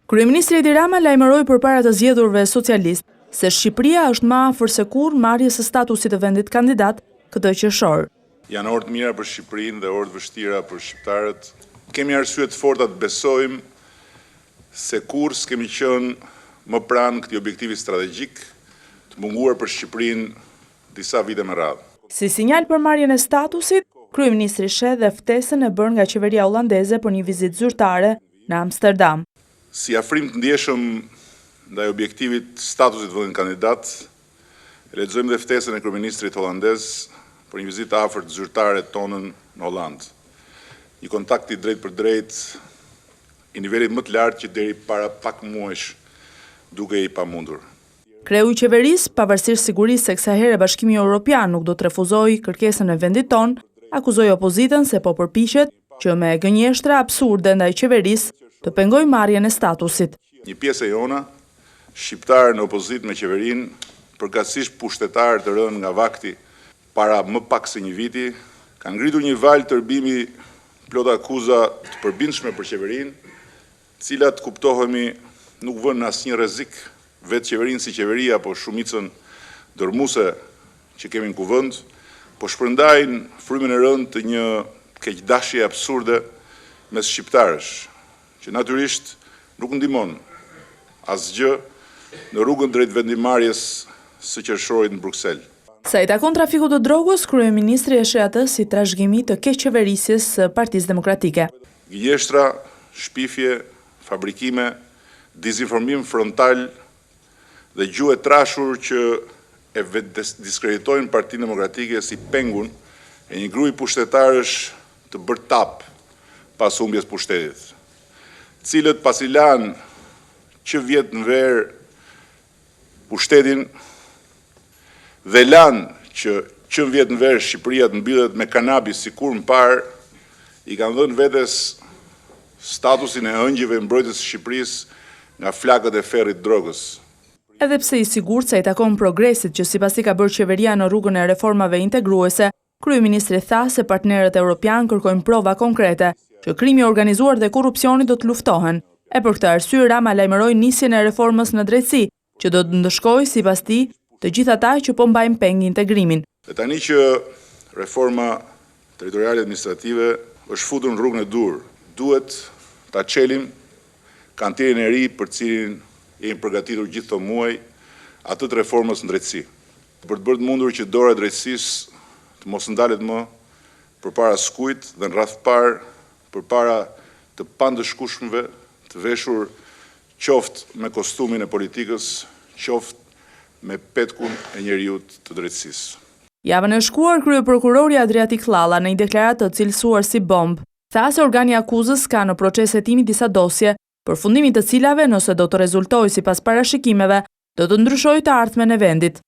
Kryeministri Edi Rama lajmëroi përpara të zgjedhurve socialist se Shqipëria është më afër se kurrë marrjes së statusit të vendit kandidat këtë qershor. Janë orë të mira për Shqipërinë dhe orë të vështira për shqiptarët. Kemi arsye të forta të besojmë se kurrë s'kemi qenë më pranë këtij objektivi strategjik të munguar për Shqipërinë disa vite me radhë. Si sinjal për marrjen e statusit, kryeministri sheh dhe ftesën e bërë nga qeveria holandeze për një vizitë zyrtare në Amsterdam. Si afrim të ndjeshëm ndaj objektivit statusit vendit kandidat, lexojmë dhe ftesën e kryeministrit holandez për një vizitë afërt zyrtare tonën në Hollandë. Një kontakti drejt për drejt i nivelit më të lartë që deri para pak muajsh duke i pamundur. Kreu i qeverisë, pavarësisht sigurisë se kësaj here Bashkimi Evropian nuk do të refuzojë kërkesën e vendit ton, akuzoi opozitën se po përpiqet që me gënjeshtra absurde ndaj qeverisë të pengojë marrjen e statusit. Një pjesë e jona, shqiptarë në opozitë me qeverinë, përkatësisht pushtetarë të rënë nga vakti para më pak se një viti, kanë ngritur një valë tërbimi plot akuza të përbindshme për qeverinë, cilat kuptohemi nuk vënë në asnjë rrezik vetë qeverinë si qeveri apo shumicën dërmuese që kemi në kuvend, po shpërndajnë frymën e rëndë të një keqdashje absurde mes shqiptarësh, që natyrisht nuk ndihmon asgjë në rrugën drejt vendimarrjes së qershorit në Bruksel. Sa i takon trafikut të drogës, kryeministri e sheh atë si trashëgimi të keqqeverisjes së Partisë Demokratike. Gënjeshtra, shpifje, fabrikime, dizinformim frontal dhe gjuhë e trashur që e diskreditojnë Partinë Demokratike si pengun e një grupi pushtetarësh të bërë tap pas humbjes pushtetit, cilët pasi lanë që vjet në verë pushtetin dhe lanë që vjet në verë Shqipëria të mbyllet me kanabis si kur më parë, i kanë dhënë vetes statusin e ëngjëve mbrojtës së Shqipërisë nga flakët e ferrit drogës. Edhe pse i sigurt se i takon progresit që sipas i ka bërë qeveria në rrugën e reformave integruese, kryeministri tha se partnerët evropian kërkojnë prova konkrete që krimi organizuar dhe korrupsioni do të luftohen. E për këtë arsye Rama lajmëroi nisjen e reformës në drejtësi, që do të ndëshkojë sipas tij të gjithë ata që po mbajnë peng integrimin. Dhe tani që reforma territoriale administrative është futur në rrugën e dur, duhet ta çelim kantirin e ri për cilin jemi përgatitur gjithë këto muaj, atë të reformës në drejtësi. Për të bërë të mundur që dora e drejtësisë të mos ndalet më përpara skujt dhe në radh të parë përpara të pandëshkueshmëve të veshur qoftë me kostumin e politikës, qoftë me petkun e njeriut të drejtësisë. Javën e shkuar, kryeprokurori Adriatik Llalla në një deklaratë të cilësuar si bombë, tha se organi akuzës ka në proces hetimi disa dosje, përfundimit të cilave nëse do të rezultojë sipas parashikimeve, do të ndryshojë të ardhmen e vendit.